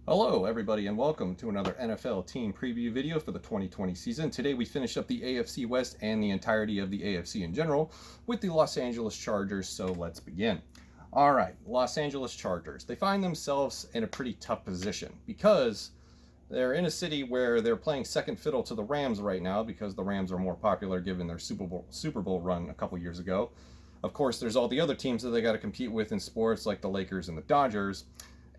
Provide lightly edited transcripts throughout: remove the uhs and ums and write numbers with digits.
Hello everybody and welcome to another NFL team preview video for the 2020 season. Today we finish up the AFC West and the entirety of the AFC in general with the Los Angeles Chargers, so let's begin. Alright, Los Angeles Chargers. They find themselves in a pretty tough position because they're in a city where they're playing second fiddle to the Rams right now because the Rams are more popular given their Super Bowl run a couple years ago. Of course, there's all the other teams that they got to compete with in sports like the Lakers and the Dodgers.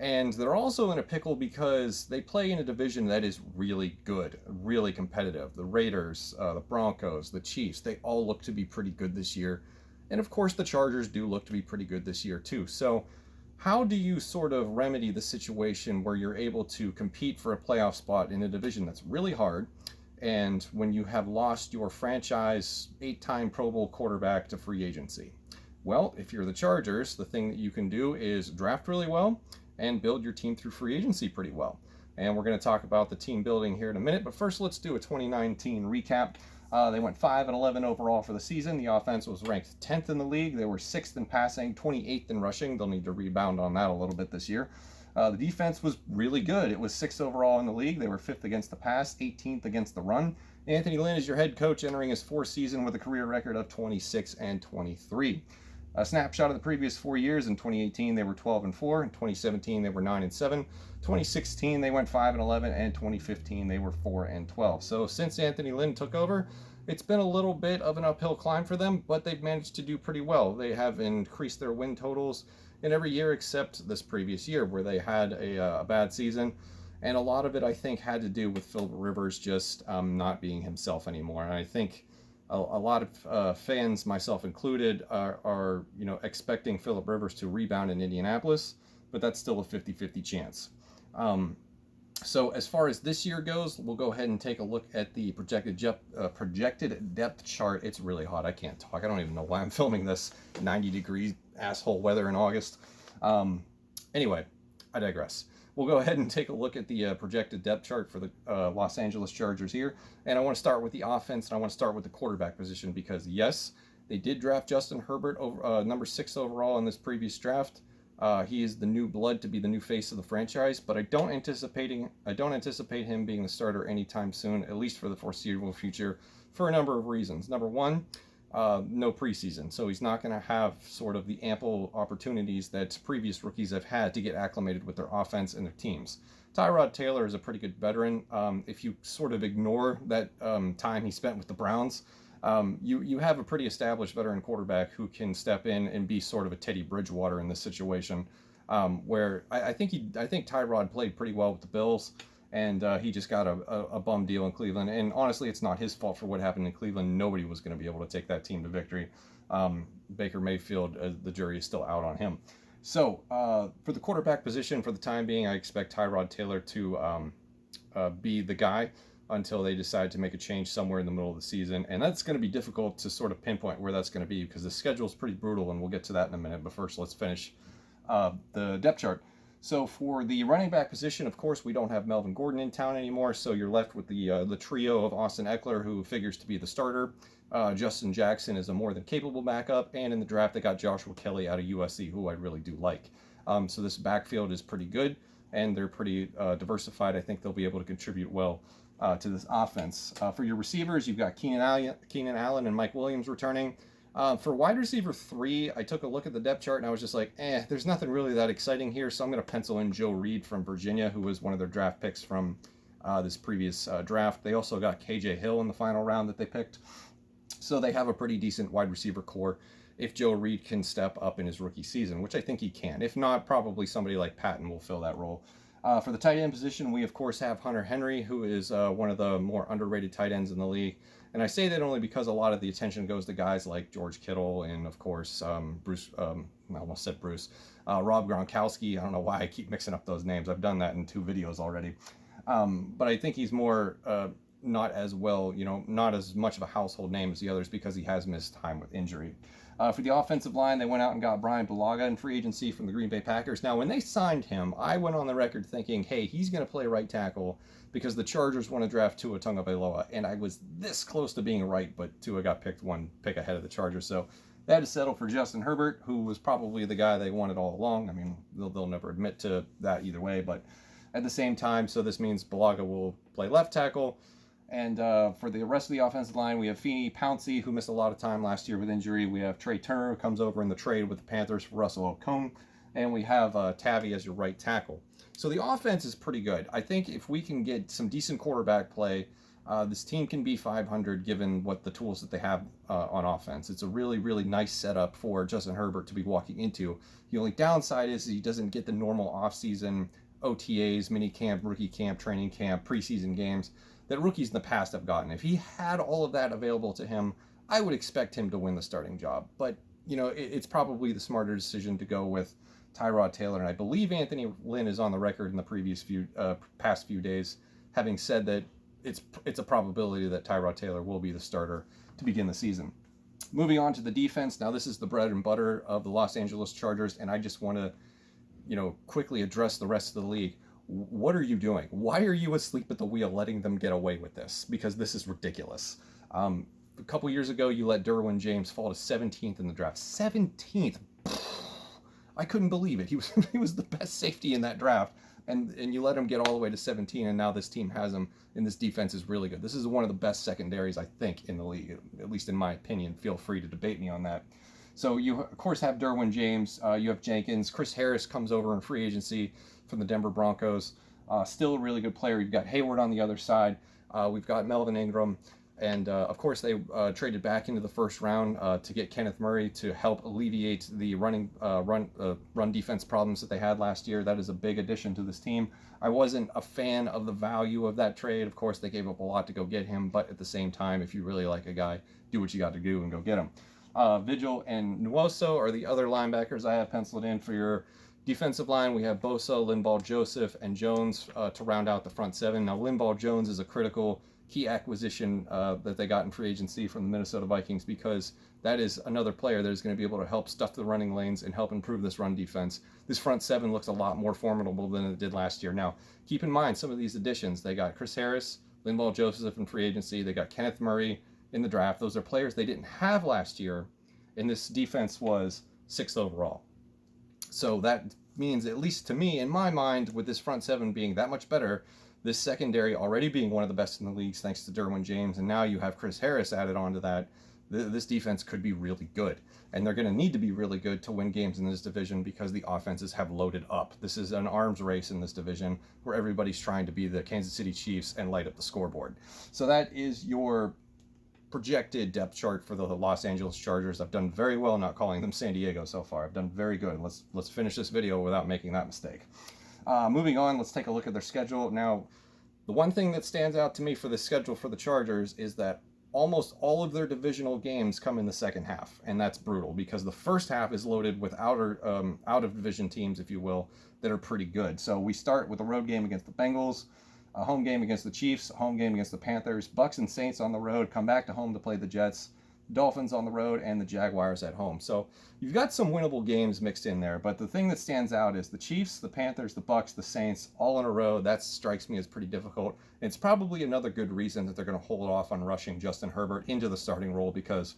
And they're also in a pickle because they play in a division that is really good, really competitive. The Raiders, the Broncos, the Chiefs, they all look to be pretty good this year. And of course, the Chargers do look to be pretty good this year too. So how do you sort of remedy the situation where you're able to compete for a playoff spot in a division that's really hard, and when you have lost your franchise 8-time Pro Bowl quarterback to free agency? Well, if you're the Chargers, the thing that you can do is draft really well and build your team through free agency pretty well. And we're going to talk about the team building here in a minute, but first let's do a 2019 recap. They went 5-11 overall for the season. The offense was ranked 10th in the league. They were 6th in passing, 28th in rushing. They'll need to rebound on that a little bit this year. The defense was really good. It was 6th overall in the league. They were 5th against the pass, 18th against the run. Anthony Lynn is your head coach, entering his 4th season with a career record of 26-23. A snapshot of the previous 4 years: in 2018 they were 12-4, in 2017 they were 9-7, 2016 they went 5-11, and 2015 they were 4-12. So since Anthony Lynn took over, it's been a little bit of an uphill climb for them, but they've managed to do pretty well. They have increased their win totals in every year except this previous year where they had a bad season, and a lot of it I think had to do with Philip Rivers just not being himself anymore. And I think a lot of fans, myself included, are expecting Philip Rivers to rebound in Indianapolis, but that's still a 50-50 chance. So as far as this year goes, we'll go ahead and take a look at the projected depth chart. It's really hot. I can't talk. I don't even know why I'm filming this 90-degree asshole weather in August. Anyway, I digress. We'll go ahead and take a look at the projected depth chart for the Los Angeles Chargers here. And I want to start with the offense, and I want to start with the quarterback position because, yes, they did draft Justin Herbert, over, number 6 overall in this previous draft. He is the new blood to be the new face of the franchise, but I don't anticipate him being the starter anytime soon, at least for the foreseeable future, for a number of reasons. Number one, no preseason, so he's not going to have sort of the ample opportunities that previous rookies have had to get acclimated with their offense and their teams. Tyrod Taylor is a pretty good veteran. If you sort of ignore that time he spent with the Browns, you have a pretty established veteran quarterback who can step in and be sort of a Teddy Bridgewater in this situation, where I think Tyrod played pretty well with the Bills, and he just got a bum deal in Cleveland. And honestly, it's not his fault for what happened in Cleveland. Nobody was going to be able to take that team to victory. Baker Mayfield, the jury is still out on him. So for the quarterback position, for the time being, I expect Tyrod Taylor to be the guy until they decide to make a change somewhere in the middle of the season. And that's going to be difficult to sort of pinpoint where that's going to be because the schedule is pretty brutal, and we'll get to that in a minute. But first, let's finish the depth chart. So for the running back position, of course, we don't have Melvin Gordon in town anymore, so you're left with the trio of Austin Eckler, who figures to be the starter. Justin Jackson is a more than capable backup, and in the draft they got Joshua Kelly out of USC, who I really do like. So this backfield is pretty good, and they're pretty diversified. I think they'll be able to contribute well to this offense. For your receivers, you've got Keenan Allen and Mike Williams returning. For wide receiver 3, I took a look at the depth chart and I was just like, there's nothing really that exciting here, so I'm going to pencil in Joe Reed from Virginia, who was one of their draft picks from this previous draft. They also got KJ Hill in the final round that they picked, so they have a pretty decent wide receiver core if Joe Reed can step up in his rookie season, which I think he can. If not, probably somebody like Patton will fill that role. For the tight end position, we of course have Hunter Henry, who is one of the more underrated tight ends in the league. And I say that only because a lot of the attention goes to guys like George Kittle and, of course, I almost said Bruce, Rob Gronkowski. I don't know why I keep mixing up those names. I've done that in 2 videos already. But I think he's more not as well, not as much of a household name as the others because he has missed time with injury. For the offensive line, they went out and got Brian Bulaga in free agency from the Green Bay Packers. Now, when they signed him, I went on the record thinking, hey, he's going to play right tackle because the Chargers want to draft Tua Tagovailoa. And I was this close to being right, but Tua got picked 1 pick ahead of the Chargers. So they had to settle for Justin Herbert, who was probably the guy they wanted all along. I mean, they'll never admit to that either way, but at the same time. So this means Balaga will play left tackle. And for the rest of the offensive line, we have Feeney, Pouncey, who missed a lot of time last year with injury. We have Trey Turner, who comes over in the trade with the Panthers for Russell Okung. And we have Tavy as your right tackle. So the offense is pretty good. I think if we can get some decent quarterback play, this team can be 500 given what the tools that they have on offense. It's a really, really nice setup for Justin Herbert to be walking into. The only downside is he doesn't get the normal offseason OTAs, mini camp, rookie camp, training camp, preseason games that rookies in the past have gotten. If he had all of that available to him, I would expect him to win the starting job. But, you know, it's probably the smarter decision to go with Tyrod Taylor. And I believe Anthony Lynn is on the record in the past few days, having said that it's a probability that Tyrod Taylor will be the starter to begin the season. Moving on to the defense. Now, this is the bread and butter of the Los Angeles Chargers, and I just want to, you know, quickly address the rest of the league. What are you doing? Why are you asleep at the wheel letting them get away with this? Because this is ridiculous. A couple years ago, you let Derwin James fall to 17th in the draft. 17th. I couldn't believe it. He was the best safety in that draft, and you let him get all the way to 17, and now this team has him, and this defense is really good. This is one of the best secondaries, I think, in the league, at least in my opinion. Feel free to debate me on that. So you, of course, have Derwin James. You have Jenkins. Chris Harris comes over in free agency from the Denver Broncos. Still a really good player. You've got Hayward on the other side. We've got Melvin Ingram. And, of course, they traded back into the first round to get Kenneth Murray to help alleviate the run defense problems that they had last year. That is a big addition to this team. I wasn't a fan of the value of that trade. Of course, they gave up a lot to go get him. But at the same time, if you really like a guy, do what you got to do and go get him. Vigil and Nwosu are the other linebackers I have penciled in for your defensive line. We have Bosa, Linval Joseph, and Jones to round out the front seven. Now, Linval Jones is a critical key acquisition that they got in free agency from the Minnesota Vikings, because that is another player that is going to be able to help stuff the running lanes and help improve this run defense. This front seven looks a lot more formidable than it did last year. Now, keep in mind some of these additions. They got Chris Harris, Linval Joseph in free agency. They got Kenneth Murray in the draft. Those are players they didn't have last year, and this defense was 6th overall. So that means, at least to me, in my mind, with this front seven being that much better, this secondary already being one of the best in the leagues thanks to Derwin James, and now you have Chris Harris added on to that, this defense could be really good. And they're going to need to be really good to win games in this division because the offenses have loaded up. This is an arms race in this division where everybody's trying to be the Kansas City Chiefs and light up the scoreboard. So that is your projected depth chart for the Los Angeles Chargers. I've done very well not calling them San Diego so far. I've done very good. Let's finish this video without making that mistake. Moving on, let's take a look at their schedule. Now, the one thing that stands out to me for the schedule for the Chargers is that almost all of their divisional games come in the second half, and that's brutal because the first half is loaded with out of division teams, if you will, that are pretty good. So we start with a road game against the Bengals, a home game against the Chiefs, a home game against the Panthers, Bucks and Saints on the road, come back to home to play the Jets, Dolphins on the road, and the Jaguars at home. So you've got some winnable games mixed in there, but the thing that stands out is the Chiefs, the Panthers, the Bucks, the Saints, all in a row. That strikes me as pretty difficult. It's probably another good reason that they're going to hold off on rushing Justin Herbert into the starting role because,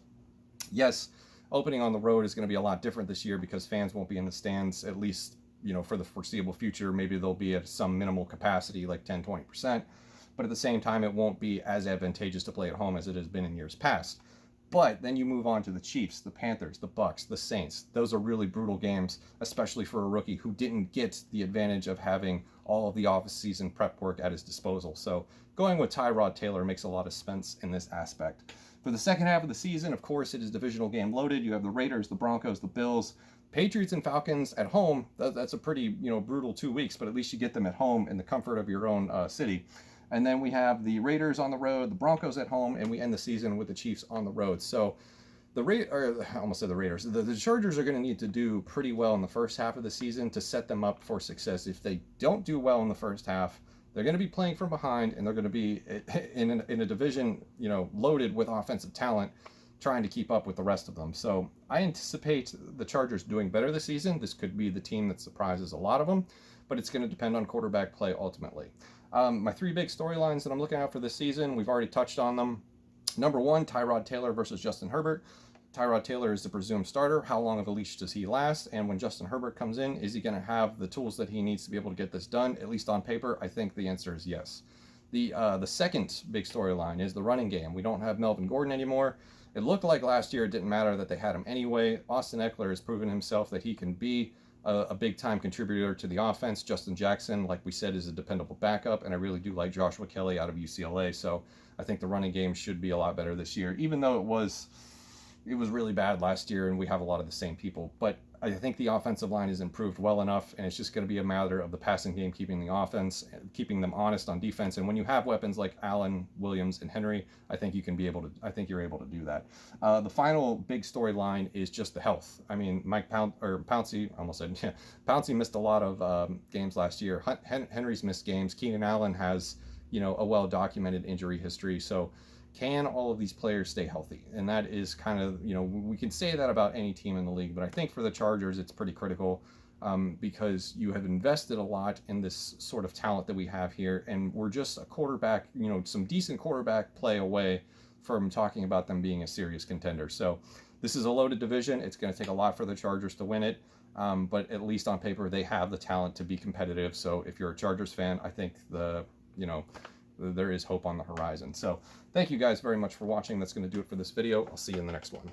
yes, opening on the road is going to be a lot different this year because fans won't be in the stands, at least, you know, for the foreseeable future. Maybe they'll be at some minimal capacity, like 10-20%, but at the same time, it won't be as advantageous to play at home as it has been in years past. But then you move on to the Chiefs, the Panthers, the Bucks, the Saints. Those are really brutal games, especially for a rookie who didn't get the advantage of having all of the off-season prep work at his disposal. So going with Tyrod Taylor makes a lot of sense in this aspect. For the second half of the season, of course, it is divisional game loaded. You have the Raiders, the Broncos, the Bills, Patriots, and Falcons at home. That's a pretty, brutal 2 weeks, but at least you get them at home in the comfort of your own city. And then we have the Raiders on the road, the Broncos at home, and we end the season with the Chiefs on the road. So I almost said the Raiders. The Chargers are going to need to do pretty well in the first half of the season to set them up for success. If they don't do well in the first half, they're going to be playing from behind, and they're going to be in a division, loaded with offensive talent, trying to keep up with the rest of them. So I anticipate the Chargers doing better this season. This could be the team that surprises a lot of them, but it's going to depend on quarterback play ultimately. My three big storylines that I'm looking at for this season, we've already touched on them. Number one, Tyrod Taylor versus Justin Herbert. Tyrod Taylor is the presumed starter. How long of a leash does he last? And when Justin Herbert comes in, is he going to have the tools that he needs to be able to get this done, at least on paper? I think the answer is yes. The second big storyline is the running game. We don't have Melvin Gordon anymore. It looked like last year it didn't matter that they had him anyway. Austin Eckler has proven himself that he can be a big-time contributor to the offense. Justin Jackson, like we said, is a dependable backup, and I really do like Joshua Kelly out of UCLA. So I think the running game should be a lot better this year, even though it was really bad last year and we have a lot of the same people. But I think the offensive line has improved well enough, and it's just going to be a matter of the passing game keeping the offense, keeping them honest on defense. And when you have weapons like Allen, Williams, and Henry, I think you're able to do that. The final big storyline is just the health. I mean, Pouncey, I almost said, yeah, Pouncey missed a lot of games last year. Henry's missed games. Keenan Allen has, a well-documented injury history. So can all of these players stay healthy? And that is kind of, we can say that about any team in the league, but I think for the Chargers, it's pretty critical because you have invested a lot in this sort of talent that we have here. And we're just a quarterback, some decent quarterback play away from talking about them being a serious contender. So this is a loaded division. It's going to take a lot for the Chargers to win it. But at least on paper, they have the talent to be competitive. So if you're a Chargers fan, I think there is hope on the horizon. So thank you guys very much for watching. That's going to do it for this video. I'll see you in the next one.